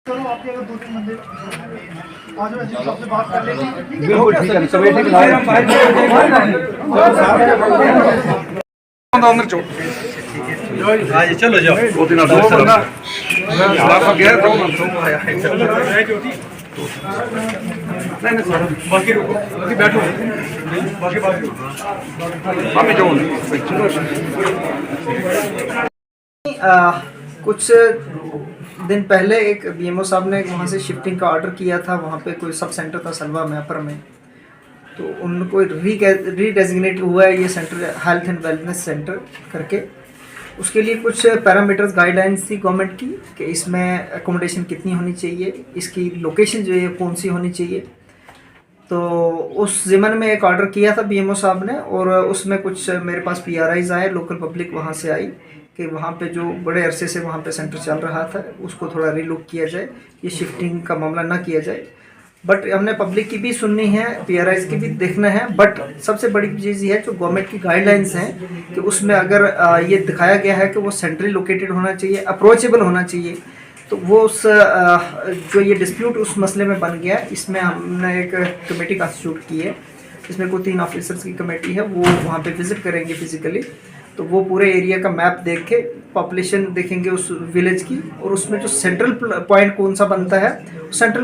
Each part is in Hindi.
चलो आपके अगर 2-3 बंदे आज वैसे सबसे बात कर लेंगे। बिल्कुल ठीक है कमेटी बुलाए हम बाहर अंदर चलो आज चलो जाओ दो दिन दो बंदा लाफा गया तो आया नहीं सर बाकी रुको बाकी बैठो बाकी बात हम जो कुछ दिन पहले एक बीएमओ साहब ने वहाँ से शिफ्टिंग का ऑर्डर किया था। वहाँ पे कोई सब सेंटर था सलवा मैपर में, तो उनको रीडेजिग्नेट हुआ है ये centre health and wellness centre करके। उसके लिए कुछ पैरामीटर्स गाइडलाइंस थी गवर्नमेंट की कि इसमें एकोमोडेशन कितनी होनी चाहिए, इसकी लोकेशन जो है कौन सी होनी चाहिए। तो उस ज़िमन में एक ऑर्डर किया था बीएमओ साहब ने, और उसमें कुछ मेरे पास पीआरआईज आए, लोकल पब्लिक वहाँ से आई कि वहाँ पे जो बड़े अरसे से वहाँ पे सेंटर चल रहा था उसको थोड़ा रीलुक किया जाए, ये शिफ्टिंग का मामला ना किया जाए। बट हमने पब्लिक की भी सुननी है, पीआरआईज की भी देखना है। बट सबसे बड़ी चीज़ ये है जो गवर्नमेंट की गाइडलाइंस हैं कि उसमें अगर ये दिखाया गया है कि वो सेंट्रली लोकेटेड होना चाहिए, अप्रोचेबल होना चाहिए, तो वो उस जो ये डिस्प्यूट उस मसले में बन गया। इसमें हमने एक कमेटी कॉन्स्टिट्यूट की है, इसमें कोई 3 ऑफिसर्स की कमेटी है, वो वहाँ पे विज़िट करेंगे फिज़िकली। तो वो पूरे एरिया का मैप देख के पॉपुलेशन देखेंगे उस विलेज की, और उसमें जो सेंट्रल पॉइंट कौन सा बनता है, सेंट्रल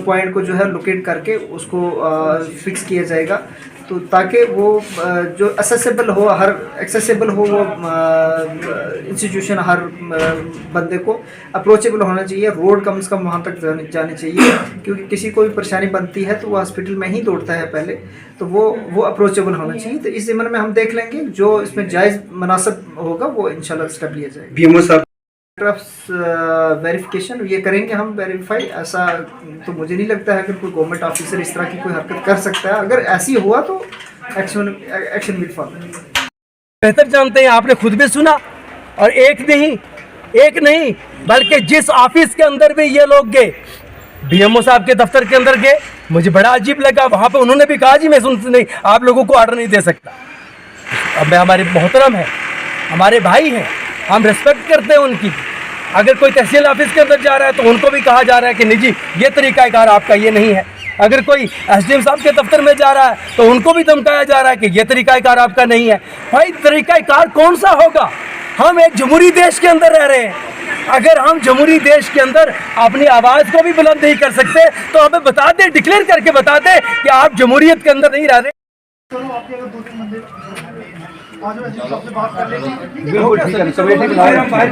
पॉइंट को जो है लोकेट करके उसको फिक्स किया जाएगा, तो ताकि वो जो एक्सेसिबल हो, हर एक्सेसिबल हो वो इंस्टीट्यूशन हर बंदे को अप्रोचेबल होना चाहिए। रोड कम से कम वहाँ तक जाने चाहिए, क्योंकि किसी को भी परेशानी बनती है तो वो हॉस्पिटल में ही दौड़ता है पहले, तो वो अप्रोचेबल होना चाहिए। तो इस ज़िम्मन में हम देख लेंगे, जो इसमें जायज़ मुनासिब होगा वो इंशाल्लाह स्टेप लिया जाएगा। बीएमओ साहब वेरिफिकेशन ये करेंगे हम, वेरीफाई। ऐसा तो मुझे नहीं लगता है कि कोई गवर्नमेंट ऑफिसर इस तरह की कोई हरकत कर सकता है। अगर ऐसी हुआ तो एक्शन विल फॉलो। बेहतर जानते हैं, आपने खुद भी सुना, और एक नहीं बल्कि जिस ऑफिस के अंदर भी ये लोग गए, बीएमओ साहब के दफ्तर के अंदर गए, मुझे बड़ा अजीब लगा। वहाँ पे उन्होंने भी कहा जी मैं सुन नहीं आप लोगों को ऑर्डर नहीं दे सकता। अब मैं हमारे मोहतरम है, हमारे भाई हैं, हम रिस्पेक्ट करते हैं उनकी। अगर कोई तहसील ऑफिस के अंदर जा रहा है तो उनको भी कहा जा रहा है कि नहीं जी ये तरीक़ाकार आपका ये नहीं है। अगर कोई एसडीएम साहब के दफ्तर में जा रहा है तो उनको भी धमकाया जा रहा है कि ये तरीक़ाकार आपका नहीं है। भाई तरीक़ाकार कौन सा होगा? हम एक जमहूरी देश के अंदर रह रहे हैं। अगर हम जमहूरी देश के अंदर अपनी आवाज़ को भी बुलंद नहीं कर सकते तो हमें बता दें, डिक्लेयर करके बता दें कि आप जमहूरियत के अंदर नहीं रह रहे। चलो आपके अगर 2-3 बंदे आज वैसे सबसे बात कर लेंगे। बिल्कुल ठीक है कमेटी बुलाए हम बाहर